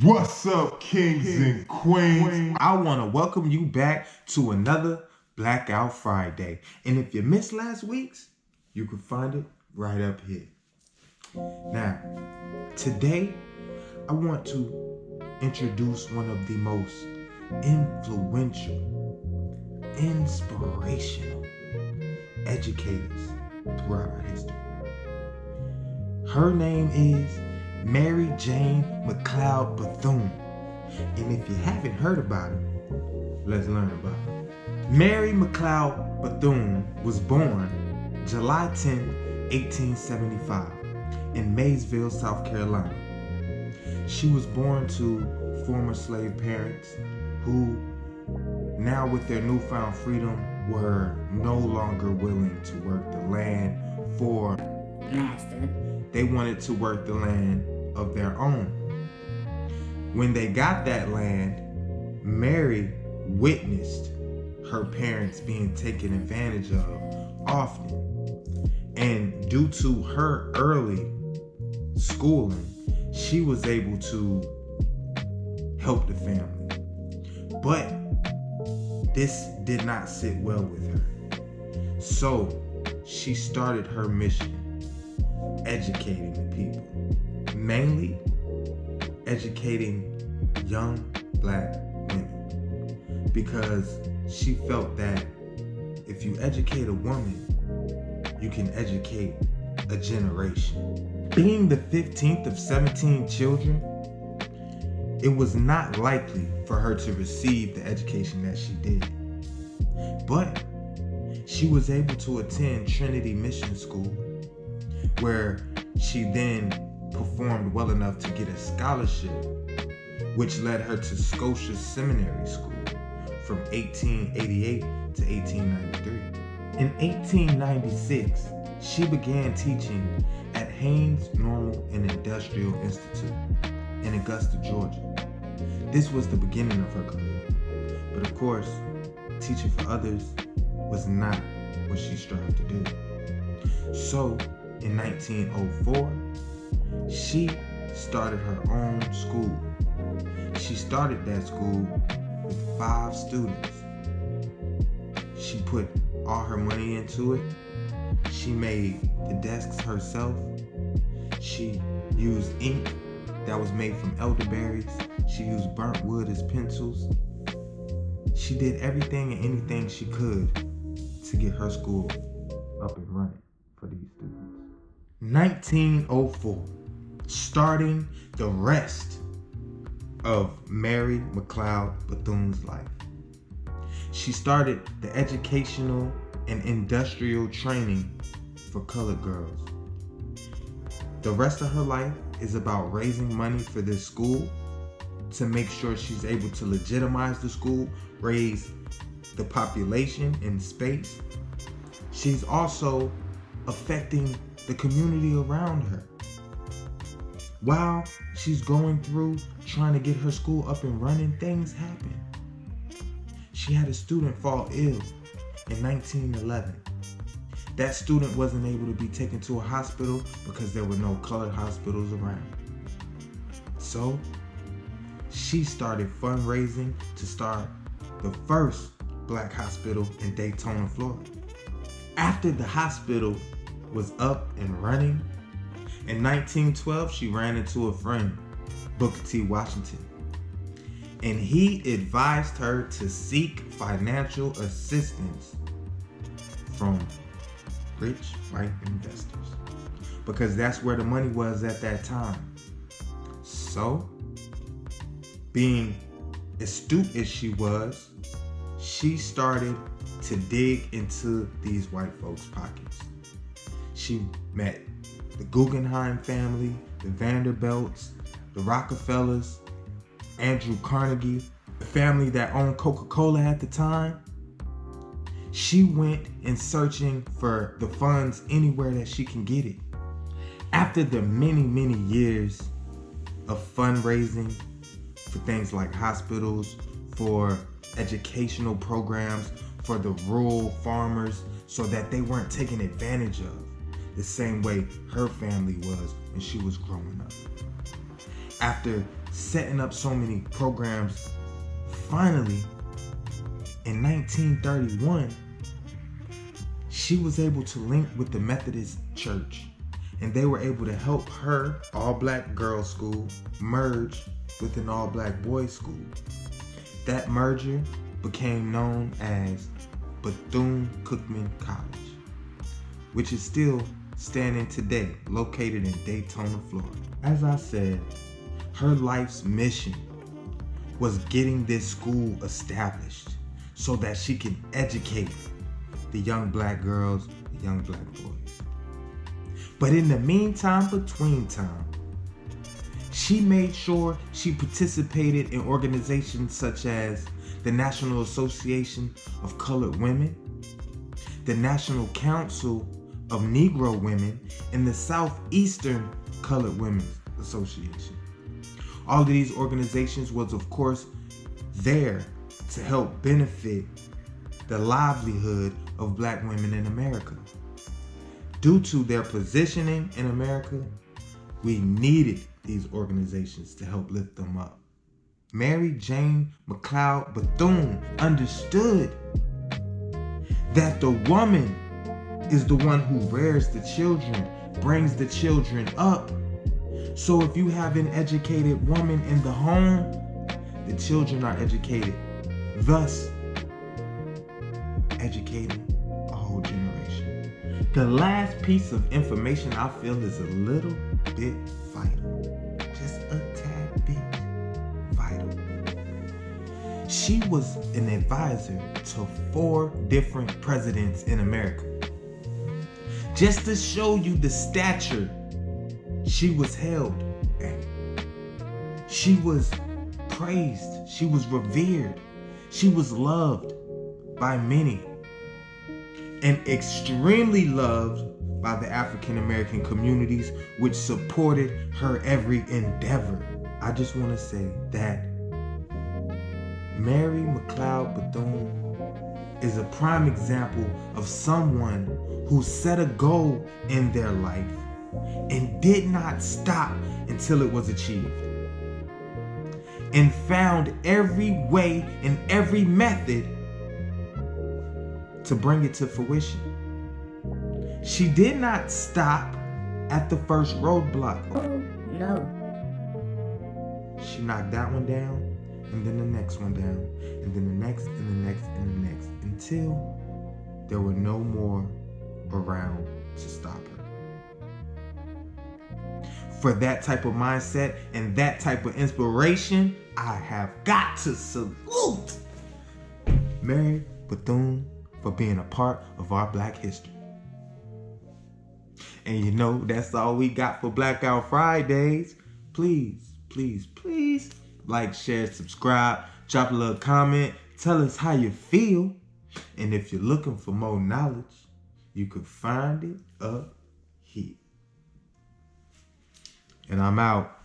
What's up, kings and queens? I want to welcome you back to another Blackout Friday. And if you missed last week's, you can find it right up here. Now, today, I want to introduce one of the most influential, inspirational educators throughout our history. Her name is Mary McLeod Bethune. And if you haven't heard about her, let's learn about her. Mary McLeod Bethune was born July 10, 1875 in Maysville, South Carolina. She was born to former slave parents who, now with their newfound freedom, were no longer willing to work the land for master. They wanted to work the land of their own. When they got that land, Mary witnessed her parents being taken advantage of often. And due to her early schooling, she was able to help the family. But this did not sit well with her. So she started her mission, educating the people, mainly educating young black women, because she felt that if you educate a woman, you can educate a generation. Being the 15th of 17 children, it was not likely for her to receive the education that she did. But she was able to attend Trinity Mission School, where she then performed well enough to get a scholarship, which led her to Scotia Seminary School from 1888 to 1893. In 1896, she began teaching at Haynes Normal and Industrial Institute in Augusta, Georgia. This was the beginning of her career. But of course, teaching for others was not what she strived to do. So, in 1904, she started her own school. She started that school with 5 students. She put all her money into it. She made the desks herself. She used ink that was made from elderberries. She used burnt wood as pencils. She did everything and anything she could to get her school up and running for these students. 1904, starting the rest of Mary McLeod Bethune's life. She started the educational and industrial training for colored girls. The rest of her life is about raising money for this school to make sure she's able to legitimize the school, raise the population in space. She's also affecting the community around her. While she's going through trying to get her school up and running, things happen. She had a student fall ill in 1911. That student wasn't able to be taken to a hospital because there were no colored hospitals around. So she started fundraising to start the first black hospital in Daytona, Florida. After the hospital was up and running, in 1912, she ran into a friend, Booker T. Washington, and he advised her to seek financial assistance from rich white investors, because that's where the money was at that time. So, being astute as she was, she started to dig into these white folks' pockets. She met the Guggenheim family, the Vanderbilts, the Rockefellers, Andrew Carnegie, the family that owned Coca-Cola at the time. She went in searching for the funds anywhere that she can get it. After the many, many years of fundraising for things like hospitals, for educational programs, for the rural farmers, so that they weren't taken advantage of the same way her family was when she was growing up. After setting up so many programs. Finally, in 1931, she was able to link with the Methodist Church, and they were able to help her all-black girls' school merge with an all-black boys' school. That merger became known as Bethune-Cookman College, which is still standing today, located in Daytona, Florida. As I said, her life's mission was getting this school established so that she can educate the young black girls, the young black boys. But in the meantime, between time, she made sure she participated in organizations such as the National Association of Colored Women, the National Council of Negro Women, and the Southeastern Colored Women's Association. All of these organizations was, of course, there to help benefit the livelihood of black women in America. Due to their positioning in America, we needed these organizations to help lift them up. Mary Jane McLeod Bethune understood that the woman is the one who rears the children, brings the children up. So if you have an educated woman in the home, the children are educated, thus educating a whole generation. The last piece of information I feel is a little bit vital, just a tad bit vital. She was an advisor to 4 different presidents in America. Just to show you the stature she was held at. She was praised. She was revered. She was loved by many, and extremely loved by the African American communities, which supported her every endeavor. I just want to say that Mary McLeod Bethune is a prime example of someone who set a goal in their life and did not stop until it was achieved, and found every way and every method to bring it to fruition. She did not stop at the first roadblock. Oh, no. She knocked that one down, and then the next one down, and then the next, and the next, and the next, until there were no more around to stop her. For that type of mindset and that type of inspiration, I have got to salute Mary Bethune for being a part of our Black history. And you know, that's all we got for Blackout Fridays. Please, please, please like, share, subscribe, drop a little comment, tell us how you feel. And if you're looking for more knowledge, you can find it up here. And I'm out.